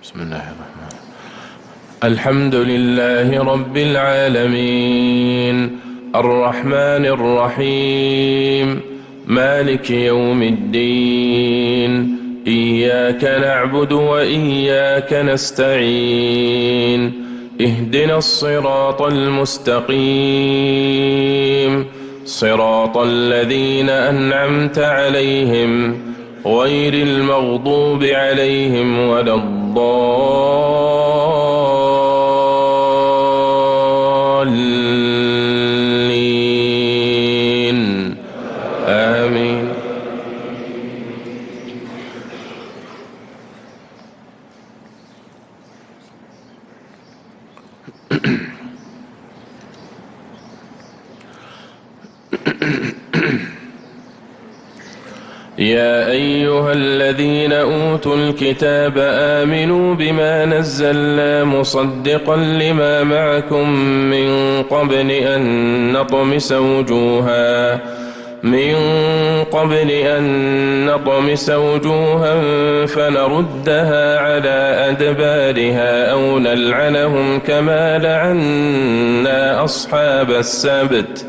بسم الله الرحمن الرحيم. الحمد لله رب العالمين، الرحمن الرحيم، مالك يوم الدين، إياك نعبد وإياك نستعين، اهدنا الصراط المستقيم، صراط الذين أنعمت عليهم غير المغضوب عليهم ولا الضالين، آمين. يا أيها الذين أوتوا الكتاب آمنوا بما نزلنا مصدقا لما معكم من قبل أن نطمس وجوها فنردها على أدبارها أو نلعنهم كما لعنا أصحاب السبت،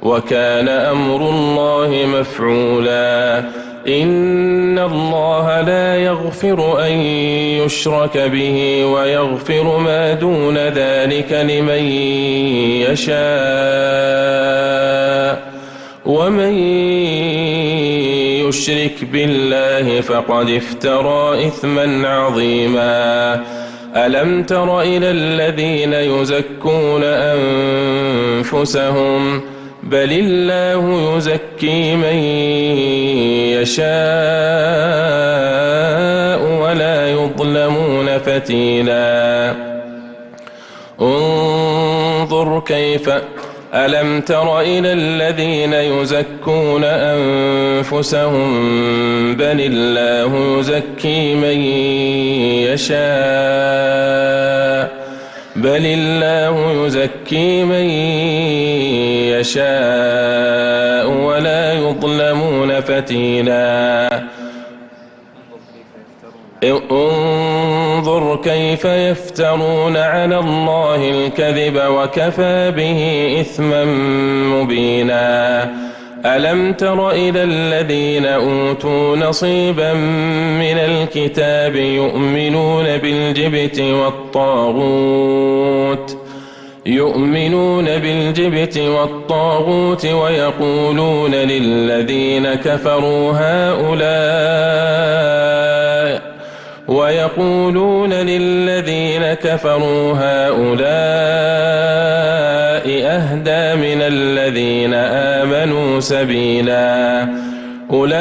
وكان أمر الله مفعولا. إن الله لا يغفر أن يشرك به ويغفر ما دون ذلك لمن يشاء، ومن يشرك بالله فقد افترى إثما عظيما. ألم تر إلى الذين يزكون أنفسهم بل الله يزكي من يشاء ولا يظلمون فتيلا. ألم تر إلى الذين يزكون أنفسهم بل الله يزكي من يشاء ولا يظلمون فتيلا. انظر كيف يفترون على الله الكذب وكفى به إثما مبينا. ألم تر إلى الذين أوتوا نصيبا من الكتاب يؤمنون بالجبت والطاغوت ويقولون للذين كفروا هؤلاء أهدى من الذين آمنوا سبيلا. أولئك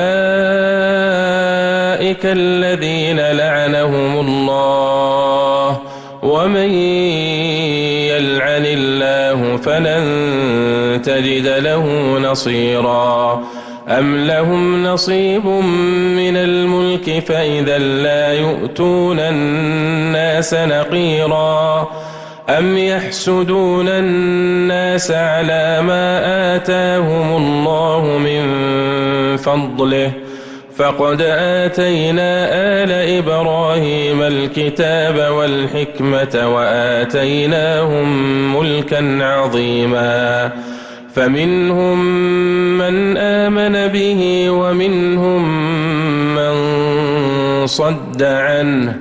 الذين لعنهم الله، ومن يلعن الله فلن تجد له نصيرا. أم لهم نصيب من الملك فإذا لا يؤتون الناس نقيرا. أم يحسدون الناس على ما آتاهم الله من فضله، فقد آتينا آل إبراهيم الكتاب والحكمة وآتيناهم ملكا عظيما. فمنهم من آمن به ومنهم من صد عنه،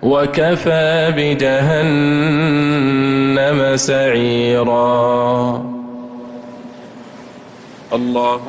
وكفى بجهنم سعيرا. الله